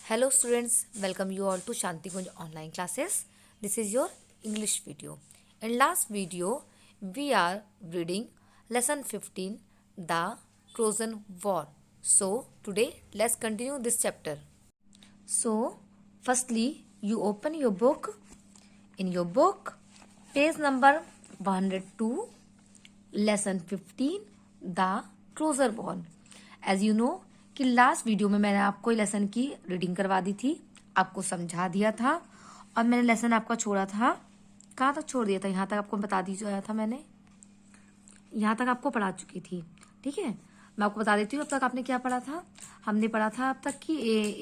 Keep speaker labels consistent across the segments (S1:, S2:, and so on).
S1: Hello students, welcome you all to Shanti Kunj online classes. This is your English video. In last video, we are reading lesson 15, The Trojan War. So today, let's continue this chapter. So, firstly, you open your book. In your book, page number 102, lesson 15, The Trojan War. As you know, कि last video में मैंने आपको lesson की reading करवा दी थी, आपको समझा दिया था और मैंने लेसन आपका छोड़ा था। कहाँ तक छोड़ दिया था? यहाँ तक आपको बता दिया था मैंने, यहाँ तक आपको पढ़ा चुकी थी। ठीक है, मैं आपको बता देती हूँ अब तक आपने क्या पढ़ा था। हमने पढ़ा था अब तक कि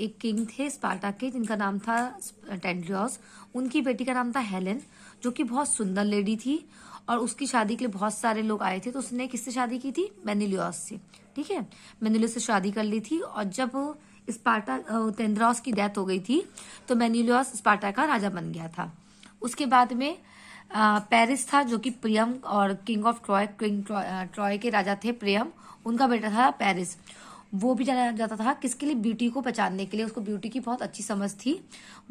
S1: एक किंग थे स्पार्टा के, जिनका नाम था टेंड्रियस। उनकी बेटी का नाम था हेलेन, जो कि बहुत सुंदर लेडी थी और उसकी शादी के लिए बहुत सारे लोग आए थे। तो उसने किससे शादी की थी? मेनिलियस से। ठीक है, मेनिलियस से शादी कर ली थी और जब स्पार्टा टेंड्रियस की डेथ हो गई थी तो मेनिलियस स्पार्टा का राजा बन गया था। उसके बाद में पेरिस था, जो कि प्रियम और किंग ऑफ ट्रॉय, ट्रॉय के राजा थे प्रियम, उनका बेटा था पेरिस। वो भी जाना जाता था किसके लिए? ब्यूटी को पहचानने के लिए। उसको ब्यूटी की बहुत अच्छी समझ थी,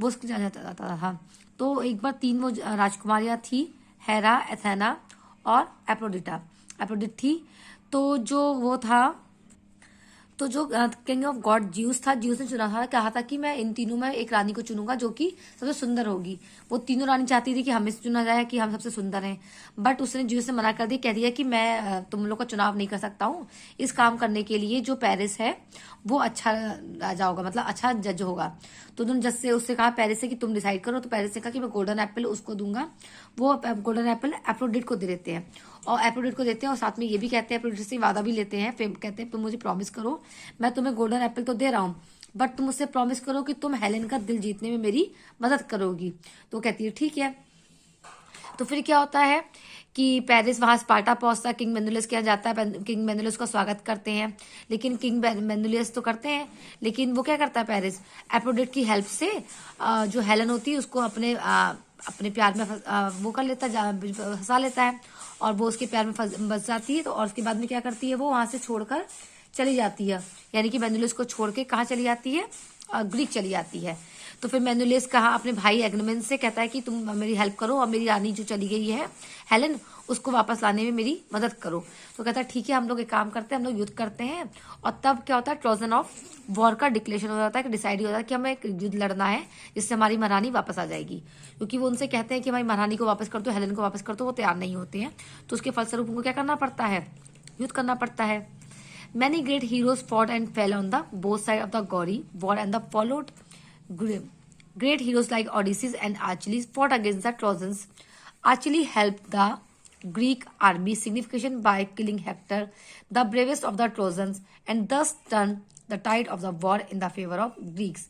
S1: वो उसको जाना जाता था। तो एक बार तीन वो राजकुमारियां थी, हेरा, एथेना और एप्रोडिट थी। तो जो किंग ऑफ गॉड ज्यूस था, ज्यूस ने चुना था, कहा था कि मैं इन तीनों में एक रानी को चुनूंगा जो कि सबसे सुंदर होगी। वो तीनों रानी चाहती थी कि हमें चुना जाए कि हम सबसे सुंदर हैं, बट उसने ज्यूस ने मना कर दिया, कह दिया कि मैं तुम लोग का चुनाव नहीं कर सकता हूँ। इस काम करने के लिए जो पेरिस है वो अच्छा राजा होगा, मतलब अच्छा जज होगा। तो उन्होंने जज से उससे कहा, पेरिस से, कि तुम डिसाइड करो। तो पेरिस ने कहा कि मैं गोल्डन एप्पल उसको दूंगा। वो गोल्डन एप्पल एप्रोडिट को दे देते हैं और एप्रोडिट को देते हैं और साथ में ये भी कहते हैं, एप्रोडिट से वादा भी लेते हैं। फिर कहते हैं तुम मुझे प्रॉमिस करो, मैं तुम्हें गोल्डन एप्पल तो दे रहा हूँ, बट तुम मुझसे प्रॉमिस करो कि तुम हेलेन का दिल जीतने में मेरी मदद करोगी। तो कहती है ठीक है। तो फिर क्या होता है कि पेरिस वहां स्पार्टा पहुंचता है, किंग मेनुलियस के यहाँ जाता है, किंग मेनुलियस का स्वागत करते हैं। लेकिन किंग मेनुलियस तो करते हैं, लेकिन वो क्या करता है पेरिस, एप्रोडिट की हेल्प से जो हेलेन होती है उसको अपने प्यार में वो कर लेता है, फंसा लेता है और वो उसके प्यार में बस जाती है। तो और उसके बाद में क्या करती है, वो वहां से छोड़कर चली जाती है, यानी कि मेनुलियस को छोड़ के कहाँ चली जाती है? ग्रीक चली जाती है। तो फिर मेनुलियस कहा अपने भाई एग्नमेन से, कहता है कि तुम मेरी हेल्प करो और मेरी रानी जो चली गई है हेलेन, उसको वापस लाने में मेरी मदद करो। तो कहता है ठीक है, हम लोग एक काम करते हैं, हम लोग युद्ध करते हैं। और तब क्या होता है, ट्रोजन ऑफ वॉर का डिक्लेरेशन हो जाता है, कि डिसाइड हो जाता है कि हमें एक युद्ध लड़ना है जिससे हमारी महारानी वापस आ जाएगी। क्योंकि वो उनसे कहते हैं कि हमारी महारानी को वापस कर दो, हेलेन को वापस कर दो, वो तैयार नहीं होते हैं। तो उसके फलस्वरूप उनको क्या करना पड़ता है? युद्ध करना पड़ता है। Many great heroes fought and fell on the both sides of the gory war, and the followed great heroes like Odysseus and Achilles fought against the Trojans. Achilles helped the Greek army significantly by killing Hector, the bravest of the Trojans, and thus turned the tide of the war in the favor of Greeks.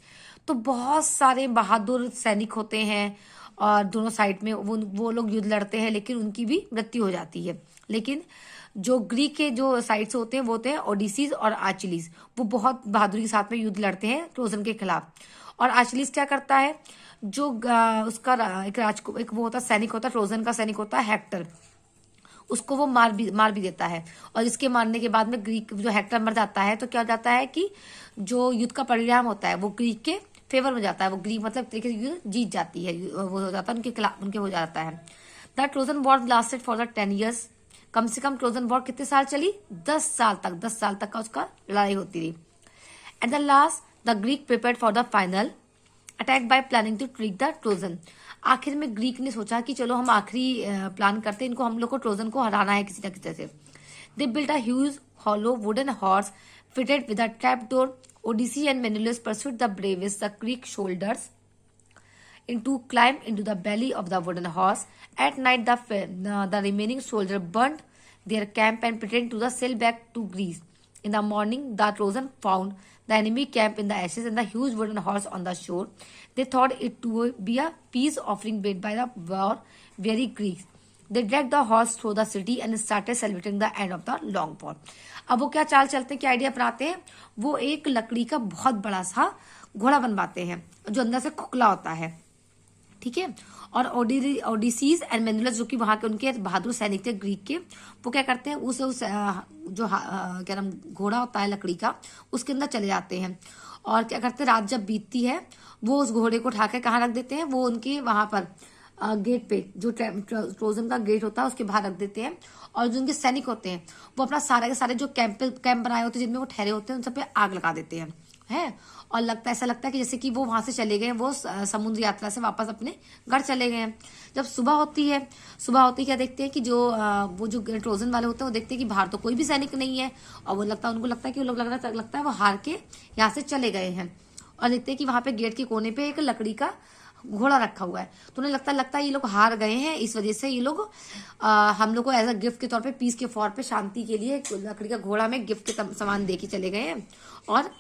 S1: तो बहुत सारे बहादुर सैनिक होते हैं और दोनों side में वो लोग युद्ध लड़ते हैं, लेकिन उनकी भी मृत्यु हो जाती है। लेकिन जो ग्रीक के जो साइड से होते हैं वो होते हैं ओडिसीज और आचिलीज। वो बहुत बहादुरी के साथ में युद्ध लड़ते हैं ट्रोजन के खिलाफ। और आचिलीज क्या करता है, जो उसका एक वो होता सैनिक होता है, ट्रोजन का सैनिक होता है हेक्टर, उसको वो मार भी देता है। और इसके मारने के बाद में ग्रीक जो हेक्टर मर जाता है, तो क्या हो जाता है कि जो युद्ध का परिणाम होता है वो ग्रीक के फेवर में जाता है। वो ग्रीक मतलब तरीके से युद्ध जीत जाती है, वो हो जाता है उनके खिलाफ, उनके हो जाता है। The Trojan war lasted for the 10 years। कम से कम ट्रोजन वॉर कितने साल चली? 10 साल तक का उसका लड़ाई होती रही। At the last the Greek prepared for the final attack by planning to trick the Trojan. आखिर में ग्रीक ने सोचा कि चलो हम आखिरी प्लान करते हैं, इनको हम लोग को ट्रोजन को हराना है किसी न किसी तरह से। They built a huge hollow wooden horse fitted with a trapdoor. Odysseus and Menelaus pursued the bravest, the Greek soldiers, to climb into the belly of the wooden horse. At night, the remaining soldiers burnt their camp and pretended to sail back to Greece. In the morning, the Trojans found the enemy camp in the ashes and the huge wooden horse on the shore. They thought it to be a peace offering made by the weary Greeks. They dragged the horse through the city and started celebrating the end of the long war. अब वो क्या चाल चलते हैं, क्या idea अपनाते हैं? वो एक लकड़ी का बहुत बड़ा सा घोड़ा बनवाते हैं जो अंदर से खोखला होता है। ठीक है, और ओडिसीज एंड मेनुलस, जो कि वहां के उनके बहादुर सैनिक थे ग्रीक के, वो क्या करते हैं, उस जो क्या नाम घोड़ा होता है लकड़ी का, उसके अंदर चले जाते हैं और क्या करते हैं, रात जब बीतती है वो उस घोड़े को उठाकर कहाँ रख देते हैं, वो उनके वहां पर गेट पे, जो ट्रोजन का गेट होता है उसके बाहर रख देते हैं। और जो उनके सैनिक होते हैं वो अपना सारे के सारे जो कैंप बनाए होते हैं जिनमें वो ठहरे होते हैं उन सब पे आग लगा देते हैं, है। और ऐसा लगता है कि जैसे कि वो वहां से चले गए, वो समुद्र यात्रा से वापस अपने घर चले गए हैं। जब सुबह होती है, क्या देखते हैं कि वो जो ट्रोजन वाले होते हैं वो देखते हैं कि बाहर तो कोई भी सैनिक नहीं है, और उनको लगता है कि वो लोग लगता है वो हार के यहाँ से चले गए हैं। और देखते हैं कि वहां पे गेट के कोने पे एक लकड़ी का घोड़ा रखा हुआ है। तो उन्हें लगता है ये लोग हार गए हैं, इस वजह से ये लोग हम लोग को एज अ गिफ्ट के तौर पे, पीस के तौर पे, शांति के लिए लकड़ी का घोड़ा में गिफ्ट के सामान दे के चले गए हैं और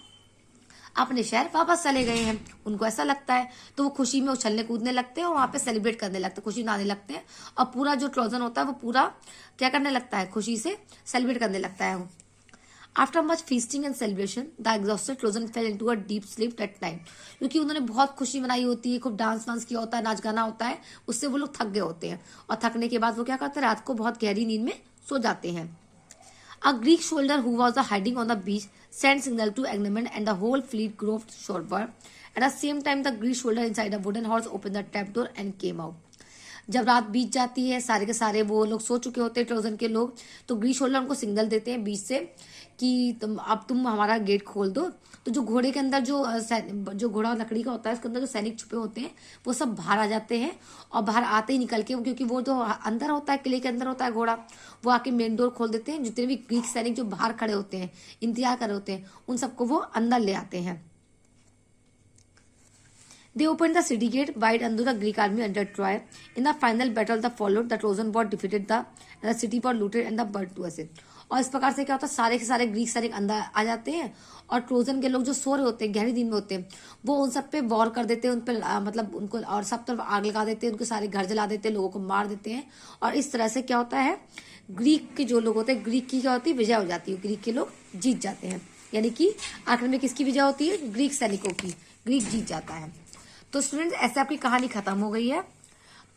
S1: अपने शहर वापस चले गए हैं। उनको ऐसा लगता है तो वो खुशी में उछलने कूदने लगते हैं और वहां पे सेलिब्रेट करने लगते हैं, खुशी मनाने लगते हैं। और पूरा जो ट्रोजन होता है वो पूरा क्या करने लगता है, खुशी से सेलिब्रेट करने लगता है। After much feasting and celebration, the exhausted Trojan fell into a deep sleep that night. क्योंकि उन्होंने बहुत खुशी मनाई होती है, खूब डांस वांस किया होता है, नाच गाना होता है, उससे वो लोग थक गए होते हैं। और थकने के बाद वो क्या करते हैं, रात को बहुत गहरी नींद में सो जाते हैं। A Greek soldier who was hiding on the beach sent signal to Agamemnon and the whole fleet groved shoreward. At the same time, the Greek soldier inside a wooden horse opened the trapdoor and came out. जब रात बीत जाती है, सारे के सारे वो लोग सो चुके होते हैं ट्रोजन के लोग, तो ग्रीक शोल्डर उनको सिग्नल देते हैं बीच से कि तुम हमारा गेट खोल दो। तो जो घोड़े के अंदर जो घोड़ा लकड़ी का होता है उसके अंदर जो सैनिक छुपे होते हैं वो सब बाहर आ जाते हैं। और बाहर आते ही निकल के, क्योंकि वो जो अंदर होता है, किले के अंदर होता है घोड़ा, वो आके मेन डोर खोल देते हैं। जितने भी ग्रीक सैनिक जो बाहर खड़े होते हैं, इंतजार कर रहे होते हैं, उन सबको वो अंदर ले आते हैं। They opened the city gate wide under the Greek army under Troy. In the final battle that followed, the Trojan war defeated the city was looted and the burned to ashes. और इस प्रकार से क्या होता है, सारे के सारे ग्रीक सैनिक अंदर आ जाते हैं और ट्रोजन के लोग जो सो रहे होते हैं, गहरी नींद में होते हैं, वो उन सब पे वॉर कर देते हैं, उन पे मतलब उनको और सब तरफ आग लगा देते हैं, उनके सारे घर जला देते हैं, लोगों को मार देते हैं। और इस तरह से क्या होता है, ग्रीक के जो लोग होते हैं, ग्रीक की क्या होती है, विजय हो जाती है, ग्रीक के लोग जीत जाते हैं। यानी कि आखिर में किसकी विजय होती है, ग्रीक सैनिकों की, ग्रीक जीत जाता है। तो स्टूडेंट्स, ऐसे आपकी कहानी खत्म हो गई है।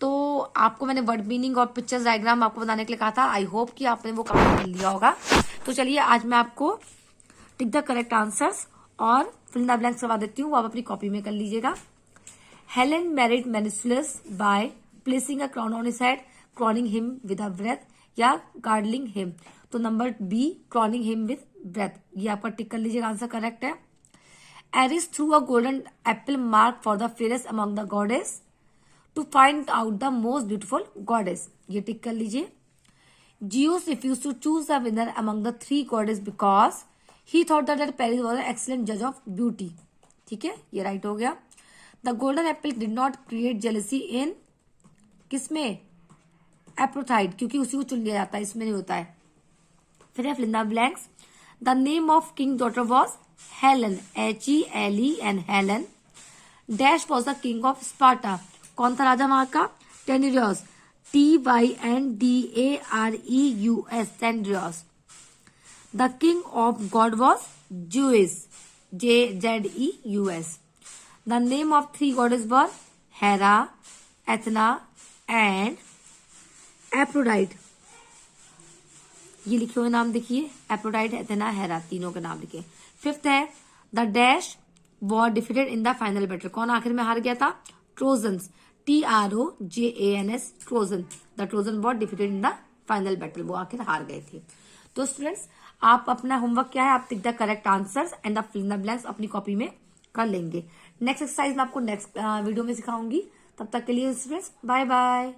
S1: तो आपको मैंने वर्ड मीनिंग और पिक्चर्स डायग्राम आपको बनाने के लिए कहा था। आई होप कि आपने वो कहानी कर लिया होगा। तो चलिए आज मैं आपको टिक द करेक्ट आंसर्स और फिल द ब्लैंक्स करवा देती हूँ, वो आप अपनी कॉपी में कर लीजिएगा। Helen married Menelaus by placing a crown on his head, crowning him with a wreath, या गार्डलिंग हिम। तो number B, crowning him with wreath, ये आपका टिक कर लीजिएगा, आंसर करेक्ट है। Ares threw a golden apple marked for the fairest among the goddess to find out the most beautiful goddess, ये टिक कर लीजिए। Zeus refused to choose the winner among the three goddesses because he thought that Paris was an excellent judge of beauty, ठीक है, ये right हो गया। The golden apple did not create jealousy in किसमें, Aphrodite, क्योंकि उसी को चुन लिया जाता है, इसमें नहीं होता है। फिर है fill in the blanks. The name of king's daughter was Helen, Helen, Helen. Dash was the king of Sparta. कौन था राजा वहां का, Tyndareus, Tyndareus, Tyndareus. The king of god was Zeus, Zeus. The name of three goddesses were Hera, Athena and Aphrodite. ये लिखे हुए नाम देखिए, एप्रोडाइट, Athena, Hera, तीनों के नाम लिखे। फिफ्थ है the dash war defeated in the final battle, कौन आखिर में हार गया था, trojans, TROJANS, Trojan. The Trojan war defeated in the final battle, वो आखिर हार गए थे। तो स्टूडेंट्स, आप अपना होमवर्क क्या है, आप tick the correct answers and the fill the blanks अपनी कॉपी में कर लेंगे। नेक्स्ट एक्सरसाइज मैं आपको नेक्स्ट वीडियो में सिखाऊंगी। तब तक के लिए स्टूडेंट्स, बाय बाय।